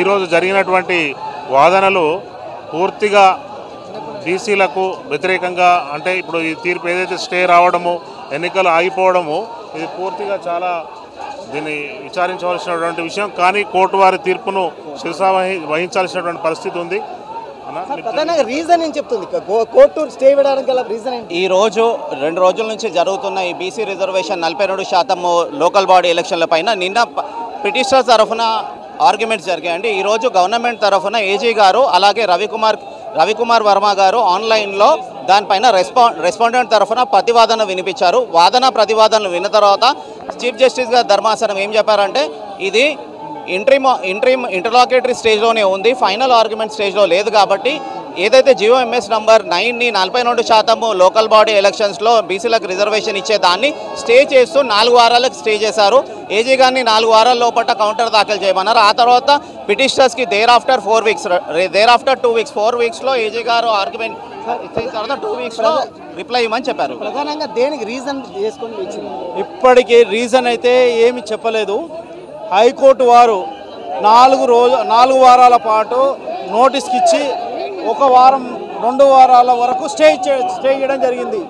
ఈరోజు జరిగినటువంటి వాదనలు పూర్తిగా బీసీలకు వ్యతిరేకంగా అంటే ఇప్పుడు ఈ తీర్పు ఏదైతే స్టే రావడము ఎన్నికలు ఆగిపోవడము ఇది పూర్తిగా చాలా దీన్ని విచారించవలసినటువంటి విషయం. కానీ కోర్టు వారి తీర్పును శిరసా వహించాల్సినటువంటి పరిస్థితి ఉంది. రీజన్ ఏం చెప్తుంది కోర్టు స్టే ఇవ్వడానికి రీజన్ ఏంటి? ఈ రోజు 2 రోజుల నుంచి జరుగుతున్న ఈ బీసీ రిజర్వేషన్ 42% లోకల్ బాడీ ఎలక్షన్ల పైన నిన్న పిటిషనర్ తరఫున ఆర్గ్యుమెంట్స్ జరిగాయండి. ఈరోజు గవర్నమెంట్ తరఫున ఏజీ గారు అలాగే రవికుమార్ వర్మ గారు ఆన్లైన్లో దానిపైన రెస్పాండెంట్ తరఫున ప్రతివాదన వినిపించారు. ప్రతివాదనలు విన్న తర్వాత చీఫ్ జస్టిస్ గారు ధర్మాసనం ఏం చెప్పారంటే ఇది ఇంటర్లాకేటరీ స్టేజ్లోనే ఉంది, ఫైనల్ ఆర్గ్యుమెంట్ స్టేజ్లో లేదు. కాబట్టి ఏదైతే GOMS నంబర్ 9ని 42% లోకల్ బాడీ ఎలక్షన్స్లో బీసీలకు రిజర్వేషన్ ఇచ్చే దాన్ని స్టే చేస్తూ 4 వారాలకు స్టే చేశారు. ఏజీ గారిని 4 వారాల లోపల కౌంటర్ దాఖలు చేయమన్నారు. ఆ తర్వాత పిటిషనర్స్కి దేర్ ఆఫ్టర్ 2 వీక్స్ 4 వీక్స్లో ఏజీ గారు ఆర్గ్యుమెంట్ తర్వాత 2 వీక్స్లో రిప్లై ఇవ్వమని చెప్పారు. ప్రధానంగా దేనికి రీజన్ చేసుకొని ఇచ్చింది? ఇప్పటికీ రీజన్ అయితే ఏమి చెప్పలేదు. హైకోర్టు వారు 4 వారాల పాటు నోటీస్కి ఇచ్చి 1 వారం 2 వారాల వరకు స్టే చేయడం జరిగింది.